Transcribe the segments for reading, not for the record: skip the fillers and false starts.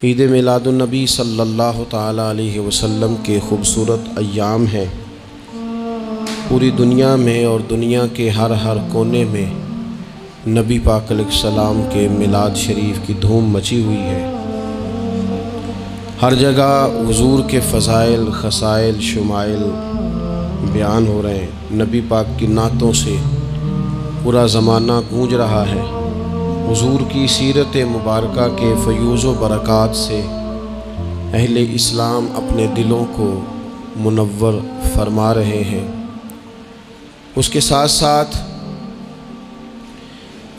عید میلاد النبی صلی اللہ تعالیٰ علیہ وسلم کے خوبصورت ایام ہیں۔ پوری دنیا میں اور دنیا کے ہر کونے میں نبی پاک علیہ السلام کے میلاد شریف کی دھوم مچی ہوئی ہے۔ ہر جگہ حضور کے فضائل، خصائل، شمائل بیان ہو رہے ہیں۔ نبی پاک کی نعتوں سے پورا زمانہ گونج رہا ہے۔ حضور کی سیرت مبارکہ کے فیوز و برکات سے اہل اسلام اپنے دلوں کو منور فرما رہے ہیں۔ اس کے ساتھ ساتھ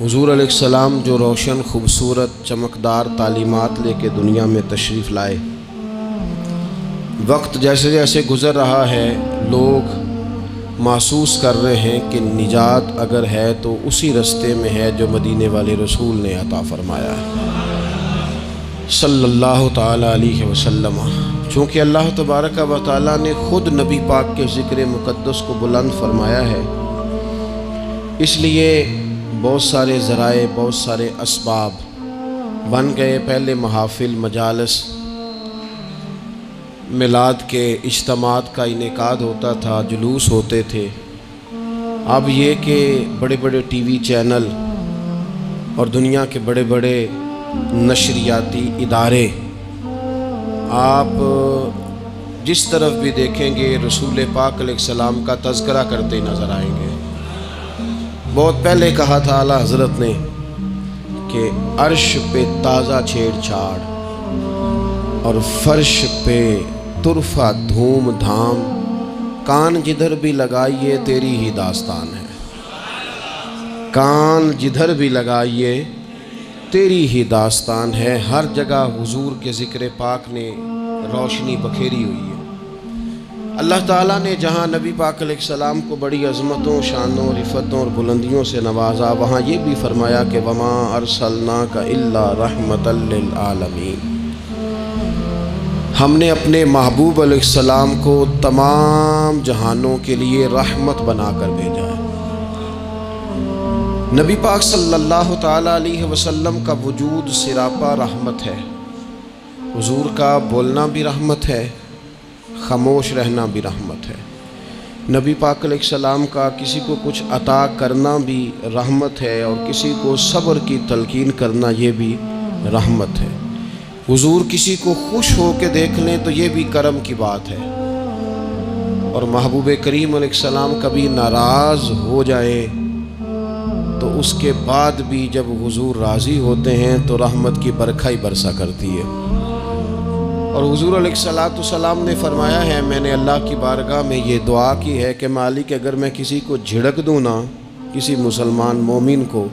حضور علیہ السلام جو روشن، خوبصورت، چمکدار تعلیمات لے کے دنیا میں تشریف لائے، وقت جیسے جیسے گزر رہا ہے لوگ محسوس کر رہے ہیں کہ نجات اگر ہے تو اسی رستے میں ہے جو مدینے والے رسول نے عطا فرمایا ہے صلی اللہ تعالیٰ علیہ وسلم۔ چونکہ اللہ تبارک و تعالیٰ نے خود نبی پاک کے ذکر مقدس کو بلند فرمایا ہے، اس لیے بہت سارے ذرائع، بہت سارے اسباب بن گئے۔ پہلے محافل، مجالس، میلاد کے اجتماعات کا انعقاد ہوتا تھا، جلوس ہوتے تھے۔ اب یہ کہ بڑے بڑے ٹی وی چینل اور دنیا کے بڑے بڑے نشریاتی ادارے، آپ جس طرف بھی دیکھیں گے رسول پاک علیہ السلام کا تذکرہ کرتے نظر آئیں گے۔ بہت پہلے کہا تھا اعلیٰ حضرت نے کہ عرش پہ تازہ چھیڑ چھاڑ اور فرش پہ طرفہ دھوم دھام، کان جدھر بھی لگائیے تیری ہی داستان ہے۔ کان جدھر بھی لگائیے تیری ہی داستان ہے۔ ہر جگہ حضور کے ذکر پاک نے روشنی بکھیری ہوئی ہے۔ اللہ تعالیٰ نے جہاں نبی پاک علیہ السلام کو بڑی عظمتوں، شانوں، رفتوں اور بلندیوں سے نوازا، وہاں یہ بھی فرمایا کہ وَمَا أَرْسَلْنَاكَ إِلَّا رَحْمَةً لِّلْعَالَمِينَ۔ ہم نے اپنے محبوب علیہ السلام کو تمام جہانوں کے لیے رحمت بنا کر بھیجا ہے۔ نبی پاک صلی اللہ تعالیٰ علیہ وسلم کا وجود سراپا رحمت ہے۔ حضور کا بولنا بھی رحمت ہے، خاموش رہنا بھی رحمت ہے۔ نبی پاک علیہ السلام کا کسی کو کچھ عطا کرنا بھی رحمت ہے، اور کسی کو صبر کی تلقین کرنا یہ بھی رحمت ہے۔ حضور کسی کو خوش ہو کے دیکھ لیں تو یہ بھی کرم کی بات ہے، اور محبوب کریم علیہ السلام کبھی ناراض ہو جائے تو اس کے بعد بھی جب حضور راضی ہوتے ہیں تو رحمت کی برکھا ہی برسا کرتی ہے۔ اور حضور علیہ السلام نے فرمایا ہے، میں نے اللہ کی بارگاہ میں یہ دعا کی ہے کہ مالک اگر میں کسی کو جھڑک دوں نا، کسی مسلمان مومن کو،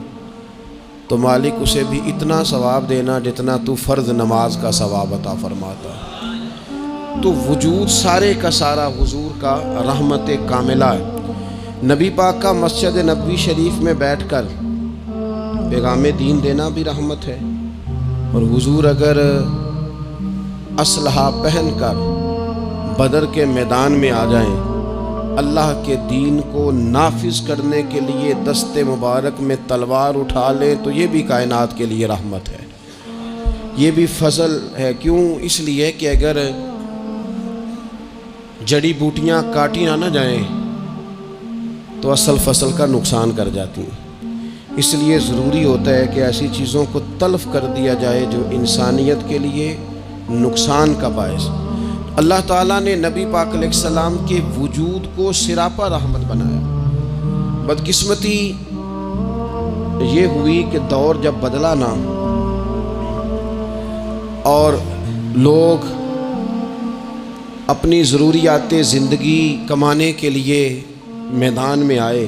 تو مالک اسے بھی اتنا ثواب دینا جتنا تو فرض نماز کا ثواب عطا فرماتا ہے۔ تو وجود سارے کا سارا حضور کا رحمت کاملہ ہے۔ نبی پاک کا مسجد نبوی شریف میں بیٹھ کر پیغام دین دینا بھی رحمت ہے، اور حضور اگر اسلحہ پہن کر بدر کے میدان میں آ جائیں، اللہ کے دین کو نافذ کرنے کے لیے دست مبارک میں تلوار اٹھا لیں تو یہ بھی کائنات کے لیے رحمت ہے، یہ بھی فضل ہے۔ کیوں؟ اس لیے کہ اگر جڑی بوٹیاں کاٹی نہ جائیں تو اصل فصل کا نقصان کر جاتی ہیں۔ اس لیے ضروری ہوتا ہے کہ ایسی چیزوں کو تلف کر دیا جائے جو انسانیت کے لیے نقصان کا باعث۔ اللہ تعالیٰ نے نبی پاک علیہ السلام کے وجود کو سراپا رحمت بنایا۔ بدقسمتی یہ ہوئی کہ دور جب بدلا نا اور لوگ اپنی ضروریات زندگی کمانے کے لیے میدان میں آئے،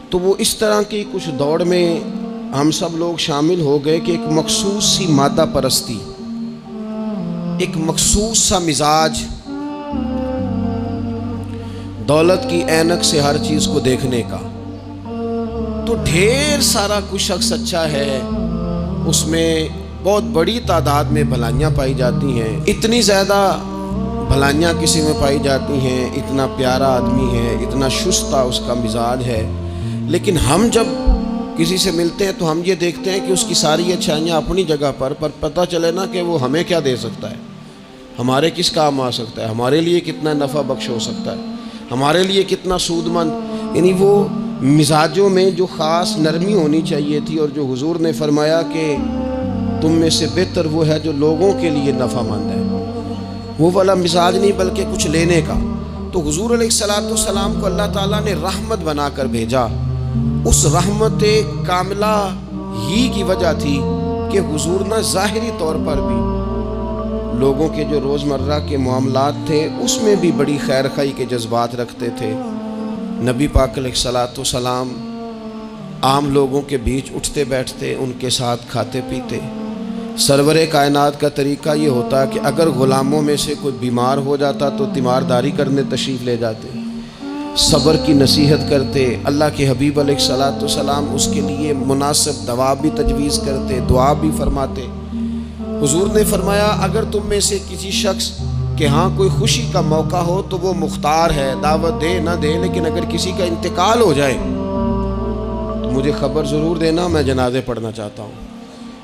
تو وہ اس طرح کی کچھ دوڑ میں ہم سب لوگ شامل ہو گئے کہ ایک مخصوص سی مادہ پرستی، ایک مخصوص سا مزاج، دولت کی اینک سے ہر چیز کو دیکھنے کا، تو ڈھیر سارا کچھ شخص اچھا ہے، اس میں بہت بڑی تعداد میں بھلائیاں پائی جاتی ہیں، اتنی زیادہ بھلائیاں کسی میں پائی جاتی ہیں، اتنا پیارا آدمی ہے، اتنا شستہ اس کا مزاج ہے، لیکن ہم جب کسی سے ملتے ہیں تو ہم یہ دیکھتے ہیں کہ اس کی ساری اچھائیاں اپنی جگہ پر پتہ چلے نا کہ وہ ہمیں کیا دے سکتا ہے، ہمارے کس کام آ سکتا ہے، ہمارے لیے کتنا نفع بخش ہو سکتا ہے، ہمارے لیے کتنا سود مند. یعنی وہ مزاجوں میں جو خاص نرمی ہونی چاہیے تھی، اور جو حضور نے فرمایا کہ تم میں سے بہتر وہ ہے جو لوگوں کے لیے نفع مند ہے، وہ والا مزاج نہیں بلکہ کچھ لینے کا. تو حضور علیہ الصلوۃ والسلام کو اللہ تعالیٰ نے رحمت بنا کر بھیجا. اس رحمت کاملہ ہی کی وجہ تھی کہ حضور نہ ظاہری طور پر بھی لوگوں کے جو روزمرہ کے معاملات تھے اس میں بھی بڑی خیر خواہی کے جذبات رکھتے تھے. نبی پاک علیہ الصلوۃ والسلام عام لوگوں کے بیچ اٹھتے بیٹھتے، ان کے ساتھ کھاتے پیتے. سرور کائنات کا طریقہ یہ ہوتا کہ اگر غلاموں میں سے کوئی بیمار ہو جاتا تو تیمارداری کرنے تشریف لے جاتے، صبر کی نصیحت کرتے. اللہ کے حبیب علیہ الصلوۃ والسلام اس کے لیے مناسب دوا بھی تجویز کرتے، دعا بھی فرماتے. حضور نے فرمایا اگر تم میں سے کسی شخص کہ ہاں کوئی خوشی کا موقع ہو تو وہ مختار ہے، دعوت دے نہ دے، لیکن اگر کسی کا انتقال ہو جائے تو مجھے خبر ضرور دینا، میں جنازے پڑھنا چاہتا ہوں.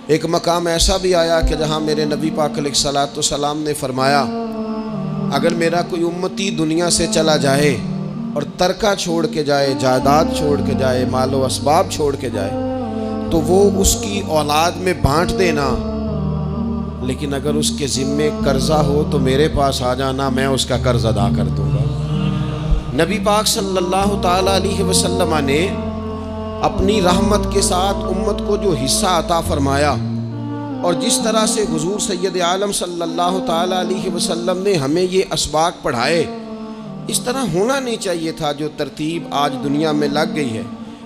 ایک مقام ایسا بھی آیا کہ جہاں میرے نبی پاک علیہ الصلوۃ والسلام نے فرمایا اگر میرا کوئی امتی دنیا سے چلا جائے اور ترکہ چھوڑ کے جائے، جائیداد چھوڑ کے جائے، مال و اسباب چھوڑ کے جائے تو وہ اس کی اولاد میں بانٹ دینا، لیکن اگر اس کے ذمے قرضہ ہو تو میرے پاس آ جانا، میں اس کا قرض ادا کر دوں گا. نبی پاک صلی اللہ تعالیٰ علیہ وسلم نے اپنی رحمت کے ساتھ امت کو جو حصہ عطا فرمایا، اور جس طرح سے حضور سید عالم صلی اللہ تعالیٰ علیہ وسلم نے ہمیں یہ اسباق پڑھائے، اس طرح ہونا نہیں چاہیے تھا. جو ترتیب آج دنیا میں لگ گئی ہے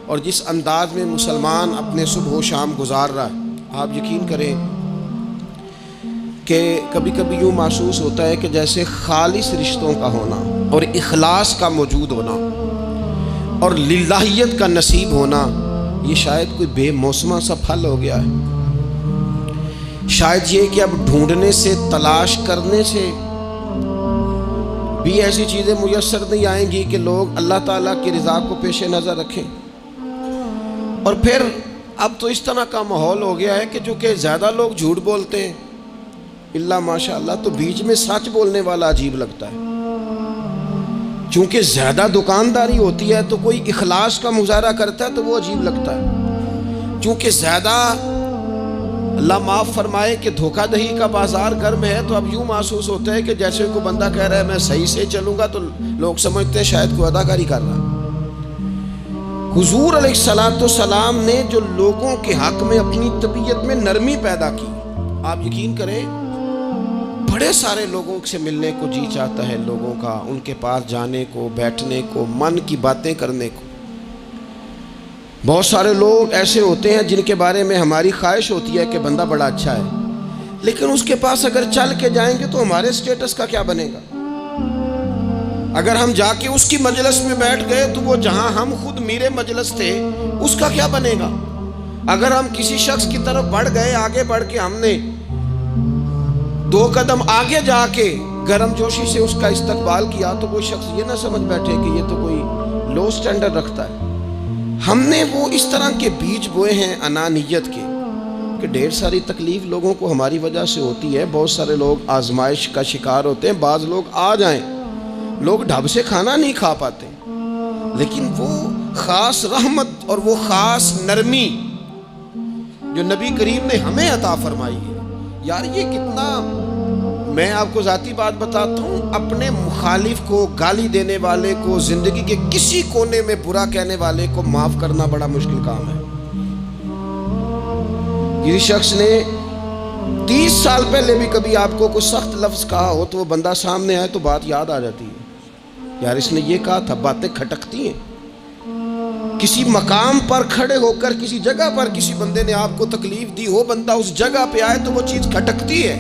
اور جس انداز میں مسلمان اپنے صبح و شام گزار رہا ہے، آپ یقین کریں کہ کبھی کبھی یوں محسوس ہوتا ہے کہ جیسے خالص رشتوں کا ہونا اور اخلاص کا موجود ہونا اور للہیت کا نصیب ہونا یہ شاید کوئی بے موسمہ سا پھل ہو گیا ہے. شاید یہ کہ اب ڈھونڈنے سے، تلاش کرنے سے بھی ایسی چیزیں میسر نہیں آئیں گی کہ لوگ اللہ تعالیٰ کی رضا کو پیش نظر رکھیں. اور پھر اب تو اس طرح کا ماحول ہو گیا ہے کہ چونکہ زیادہ لوگ جھوٹ بولتے ہیں اللہ ماشاء اللہ، تو بیچ میں سچ بولنے والا عجیب لگتا ہے. چونکہ زیادہ دکانداری ہوتی ہے تو کوئی اخلاص کا مظاہرہ کرتا ہے تو وہ عجیب لگتا ہے. چونکہ زیادہ اللہ معاف فرمائے کہ دھوکہ دہی کا بازار گرم ہے تو اب یوں محسوس ہوتا ہے کہ جیسے کوئی بندہ کہہ رہا ہے میں صحیح سے چلوں گا تو لوگ سمجھتے ہیں شاید کوئی اداکاری کر رہا. حضور علیہ الصلوۃ والسلام نے جو لوگوں کے حق میں اپنی طبیعت میں نرمی پیدا کی، آپ یقین کریں بڑے سارے لوگوں سے ملنے کو جی چاہتا ہے لوگوں کا، ان کے پاس جانے کو، بیٹھنے کو، من کی باتیں کرنے کو. بہت سارے لوگ ایسے ہوتے ہیں جن کے بارے میں ہماری خواہش ہوتی ہے کہ بندہ بڑا اچھا ہے، لیکن اس کے پاس اگر چل کے جائیں گے تو ہمارے سٹیٹس کا کیا بنے گا. اگر ہم جا کے اس کی مجلس میں بیٹھ گئے تو وہ جہاں ہم خود میرے مجلس تھے اس کا کیا بنے گا. اگر ہم کسی شخص کی طرف بڑھ گئے، آگے بڑھ کے ہم نے 2 قدم آگے جا کے گرم جوشی سے اس کا استقبال کیا تو وہ شخص یہ نہ سمجھ بیٹھے کہ یہ تو کوئی لو سٹینڈرڈ رکھتا ہے. ہم نے وہ اس طرح کے بیج بوئے ہیں انانیت کے کہ ڈھیر ساری تکلیف لوگوں کو ہماری وجہ سے ہوتی ہے. بہت سارے لوگ آزمائش کا شکار ہوتے ہیں. بعض لوگ آ جائیں، لوگ ڈھب سے کھانا نہیں کھا پاتے، لیکن وہ خاص رحمت اور وہ خاص نرمی جو نبی کریم نے ہمیں عطا فرمائی ہے، یار یہ کتنا. میں آپ کو ذاتی بات بتاتا ہوں، اپنے مخالف کو، گالی دینے والے کو، زندگی کے کسی کونے میں برا کہنے والے کو معاف کرنا بڑا مشکل کام ہے. کسی شخص نے 30 سال پہلے بھی کبھی آپ کو کوئی سخت لفظ کہا ہو تو وہ بندہ سامنے آئے تو بات یاد آ جاتی ہے، یار اس نے یہ کہا تھا. باتیں کھٹکتی ہیں. کسی مقام پر کھڑے ہو کر کسی جگہ پر کسی بندے نے آپ کو تکلیف دی ہو، بندہ اس جگہ پہ آئے تو وہ چیز کھٹکتی ہے.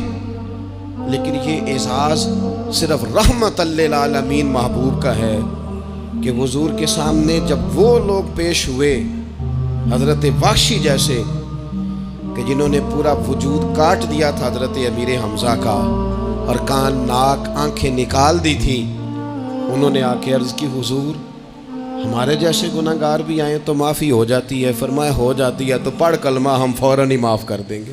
لیکن یہ اعزاز صرف رحمت للعالمین محبوب کا ہے کہ حضور کے سامنے جب وہ لوگ پیش ہوئے، حضرت وحشی جیسے کہ جنہوں نے پورا وجود کاٹ دیا تھا حضرت امیر حمزہ کا اور کان ناک آنکھیں نکال دی تھی، انہوں نے آ کے عرض کی حضور ہمارے جیسے گناہگار بھی آئیں تو معافی ہو جاتی ہے، فرمایا ہو جاتی ہے تو پڑھ کلمہ ہم فوراً ہی معاف کر دیں گے۔